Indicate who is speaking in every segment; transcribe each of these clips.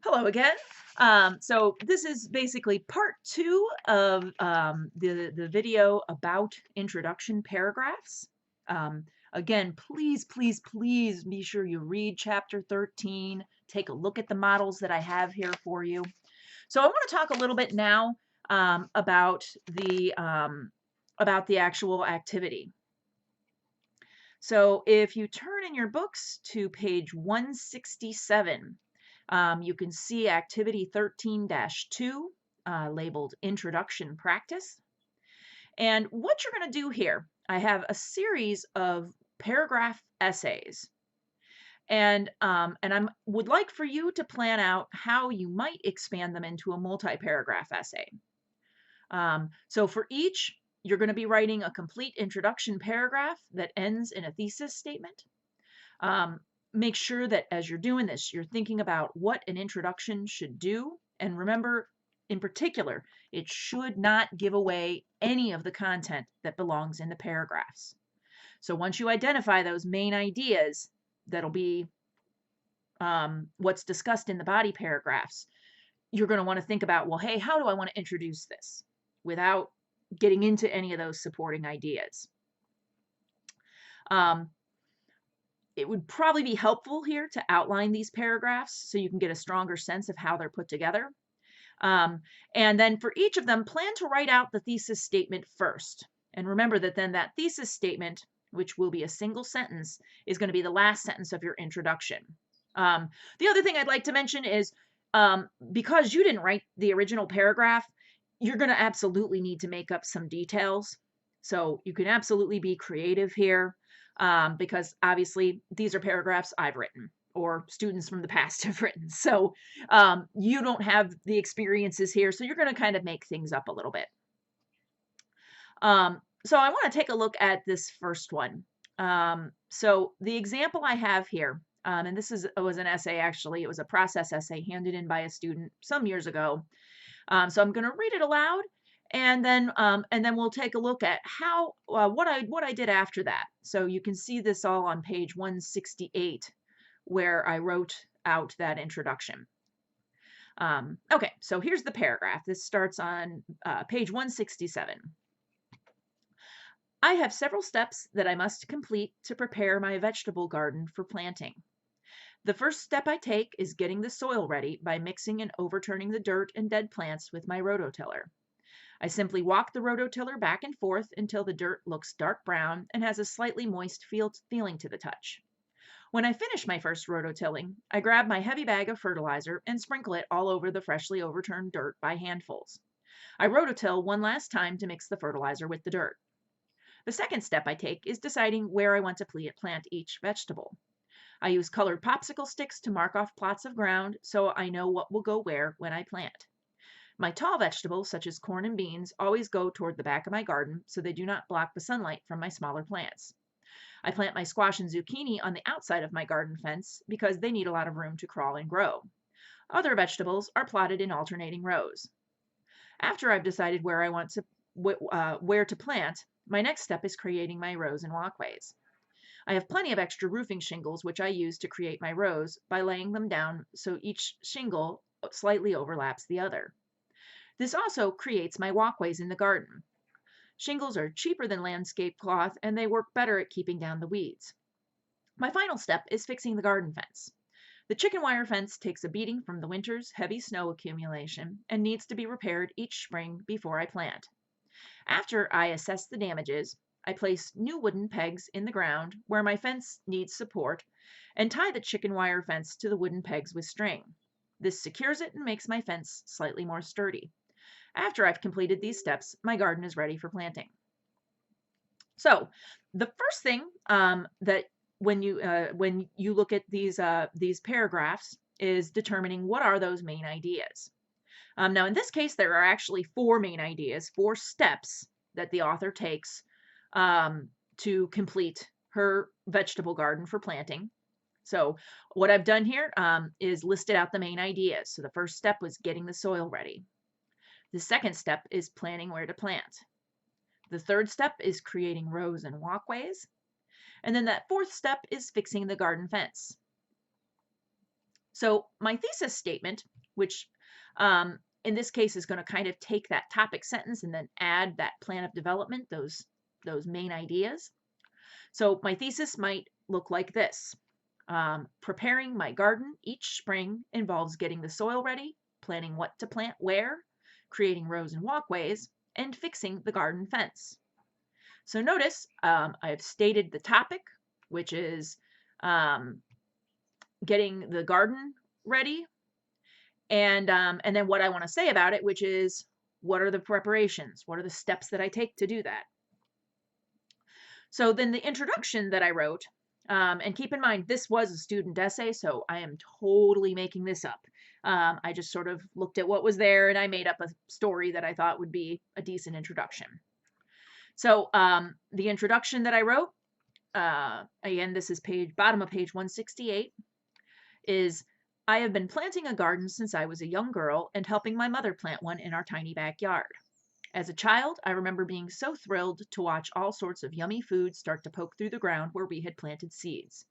Speaker 1: Hello again. So this is basically part two of the video about introduction paragraphs. Again, please, please, please be sure you read chapter 13. Take a look at the models that I have here for you. So I want to talk a little bit now about the actual activity. So if you turn in your books to page 167, you can see activity 13-2 labeled Introduction Practice. And what you're going to do here, I have a series of paragraph essays. And I would like for you to plan out how you might expand them into a multi-paragraph essay. So for each, you're going to be writing a complete introduction paragraph that ends in a thesis statement. Make sure that as you're doing this, you're thinking about what an introduction should do. And remember, in particular, it should not give away any of the content that belongs in the paragraphs. So once you identify those main ideas, that'll be what's discussed in the body paragraphs, you're going to want to think about, well, hey, how do I want to introduce this without getting into any of those supporting ideas? It would probably be helpful here to outline these paragraphs so you can get a stronger sense of how they're put together. And then for each of them, plan to write out the thesis statement first. And remember that then that thesis statement, which will be a single sentence, is going to be the last sentence of your introduction. The other thing I'd like to mention is because you didn't write the original paragraph, you're going to absolutely need to make up some details. So you can absolutely be creative here because obviously these are paragraphs I've written or students from the past have written. So you don't have the experiences here, so you're going to kind of make things up a little bit. So I want to take a look at this first one. So the example I have here, and this was an essay actually, it was a process essay handed in by a student some years ago. So I'm going to read it aloud, and then we'll take a look at how what I did after that. So you can see this all on page 168, where I wrote out that introduction. Okay, so here's the paragraph. This starts on page 167. I have several steps that I must complete to prepare my vegetable garden for planting. The first step I take is getting the soil ready by mixing and overturning the dirt and dead plants with my rototiller. I simply walk the rototiller back and forth until the dirt looks dark brown and has a slightly moist feeling to the touch. When I finish my first rototilling, I grab my heavy bag of fertilizer and sprinkle it all over the freshly overturned dirt by handfuls. I rototill one last time to mix the fertilizer with the dirt. The second step I take is deciding where I want to plant each vegetable. I use colored popsicle sticks to mark off plots of ground so I know what will go where when I plant. My tall vegetables, such as corn and beans, always go toward the back of my garden so they do not block the sunlight from my smaller plants. I plant my squash and zucchini on the outside of my garden fence because they need a lot of room to crawl and grow. Other vegetables are plotted in alternating rows. After I've decided where I want to where to plant, my next step is creating my rows and walkways. I have plenty of extra roofing shingles which I use to create my rows by laying them down so each shingle slightly overlaps the other. This also creates my walkways in the garden. Shingles are cheaper than landscape cloth and they work better at keeping down the weeds. My final step is fixing the garden fence. The chicken wire fence takes a beating from the winter's heavy snow accumulation and needs to be repaired each spring before I plant. After I assess the damages, I place new wooden pegs in the ground where my fence needs support and tie the chicken wire fence to the wooden pegs with string. This secures it and makes my fence slightly more sturdy. After I've completed these steps, my garden is ready for planting. So the first thing that when you look at these paragraphs is determining what are those main ideas. Now in this case, there are actually four main ideas, four steps that the author takes to complete her vegetable garden for planting. So what I've done here is listed out the main ideas. So the first step was getting the soil ready. The second step is planning where to plant. The third step is creating rows and walkways. And then that fourth step is fixing the garden fence. So my thesis statement, which in this case is going to kind of take that topic sentence and then add that plan of development, those main ideas. So my thesis might look like this. Preparing my garden each spring involves getting the soil ready, planning what to plant where, creating rows and walkways, and fixing the garden fence. So notice I've stated the topic, which is getting the garden ready, and then what I want to say about it, which is what are the preparations, what are the steps that I take to do that. So then the introduction that I wrote, and keep in mind, this was a student essay, so I am totally making this up. I just sort of looked at what was there and I made up a story that I thought would be a decent introduction. So the introduction that I wrote, again, this is bottom of page 168, is I have been planting a garden since I was a young girl and helping my mother plant one in our tiny backyard. As a child, I remember being so thrilled to watch all sorts of yummy food start to poke through the ground where we had planted seeds.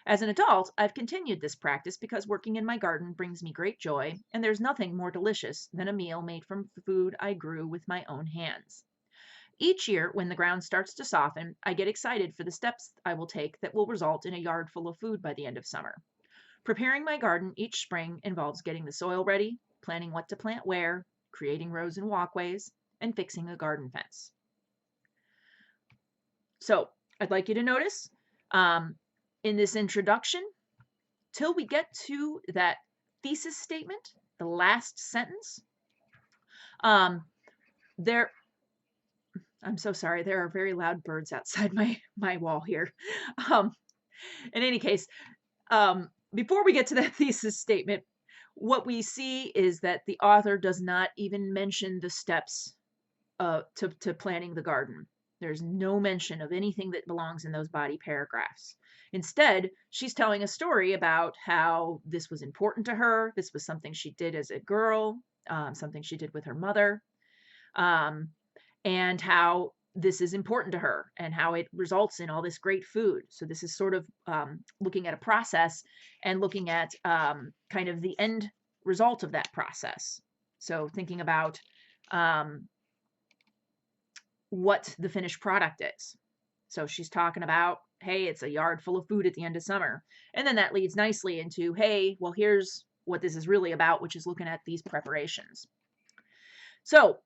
Speaker 1: As an adult, I've continued this practice because working in my garden brings me great joy, and there's nothing more delicious than a meal made from food I grew with my own hands. Each year, when the ground starts to soften, I get excited for the steps I will take that will result in a yard full of food by the end of summer. Preparing my garden each spring involves getting the soil ready, planning what to plant where, creating rows and walkways, and fixing a garden fence. So I'd like you to notice in this introduction, till we get to that thesis statement, the last sentence, I'm so sorry, there are very loud birds outside my wall here. In any case, before we get to that thesis statement, what we see is that the author does not even mention the steps to planning the garden. There's no mention of anything that belongs in those body paragraphs. Instead, she's telling a story about how this was important to her. This was something she did as a girl, something she did with her mother, and how this is important to her and how it results in all this great food. So this is sort of looking at a process and looking at kind of the end result of that process. So thinking about what the finished product is. So she's talking about, hey, it's a yard full of food at the end of summer. And then that leads nicely into, hey, well, here's what this is really about, which is looking at these preparations. So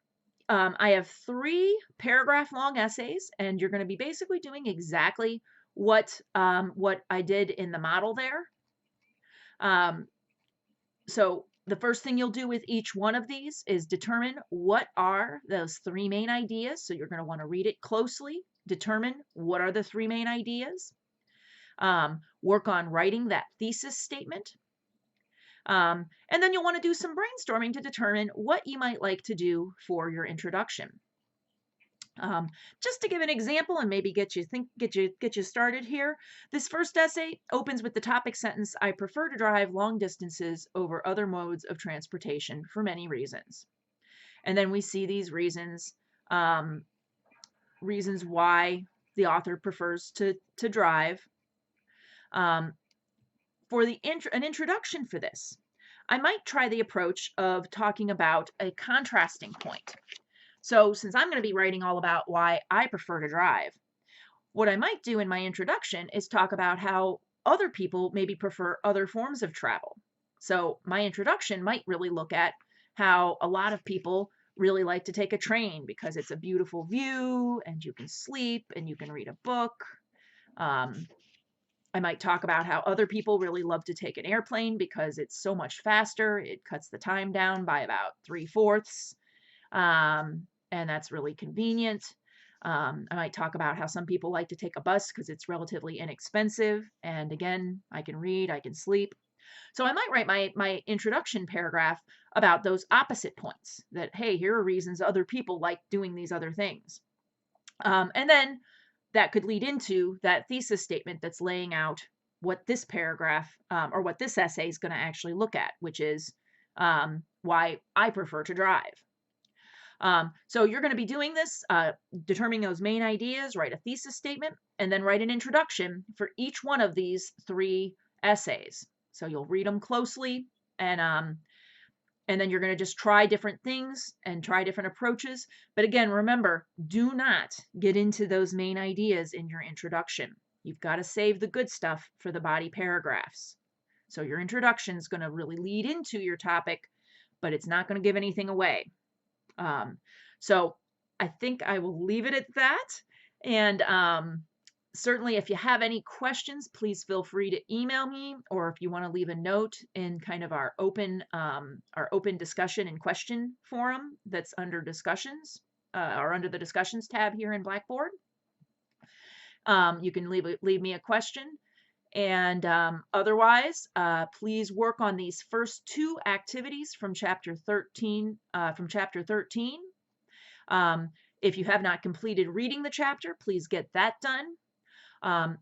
Speaker 1: I have 3 paragraph long essays, and you're going to be basically doing exactly what I did in the model there. So the first thing you'll do with each one of these is determine what are those 3 main ideas. So you're going to want to read it closely, determine what are the 3 main ideas, work on writing that thesis statement, and then you'll want to do some brainstorming to determine what you might like to do for your introduction. Just to give an example and maybe get you started here, this first essay opens with the topic sentence, I prefer to drive long distances over other modes of transportation for many reasons. And then we see these reasons why the author prefers to drive. For an introduction for this, I might try the approach of talking about a contrasting point. So since I'm going to be writing all about why I prefer to drive, what I might do in my introduction is talk about how other people maybe prefer other forms of travel. So my introduction might really look at how a lot of people really like to take a train because it's a beautiful view and you can sleep and you can read a book. I might talk about how other people really love to take an airplane because it's so much faster. It cuts the time down by about 3/4. And that's really convenient. I might talk about how some people like to take a bus because it's relatively inexpensive. And again, I can read, I can sleep. So I might write my introduction paragraph about those opposite points that, hey, here are reasons other people like doing these other things. And then that could lead into that thesis statement that's laying out what this paragraph or what this essay is going to actually look at, which is why I prefer to drive. So you're going to be doing this, determining those main ideas, write a thesis statement, and then write an introduction for each one of these 3 essays. So you'll read them closely, and then you're going to just try different things and try different approaches. But again, remember, do not get into those main ideas in your introduction. You've got to save the good stuff for the body paragraphs. So your introduction is going to really lead into your topic, but it's not going to give anything away. So I think I will leave it at that. And certainly, if you have any questions, please feel free to email me, or if you want to leave a note in kind of our open discussion and question forum that's under discussions, or under the discussions tab here in Blackboard. You can leave me a question. And otherwise, please work on these first 2 activities from chapter 13. If you have not completed reading the chapter, please get that done.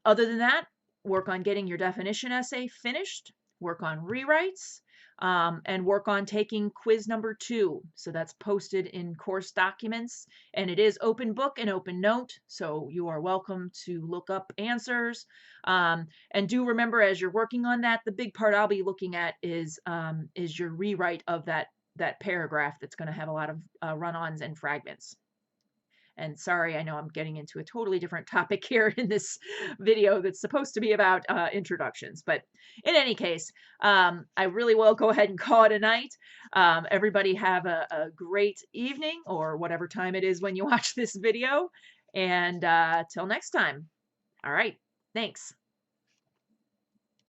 Speaker 1: Other than that, work on getting your definition essay finished, work on rewrites, and work on taking quiz number 2. So that's posted in course documents, and it is open book and open note, so you are welcome to look up answers. And do remember, as you're working on that, the big part I'll be looking at is your rewrite of that paragraph that's going to have a lot of run-ons and fragments. And sorry, I know I'm getting into a totally different topic here in this video that's supposed to be about introductions. But in any case, I really will go ahead and call it a night. Everybody have a great evening, or whatever time it is when you watch this video. And till next time. All right. Thanks.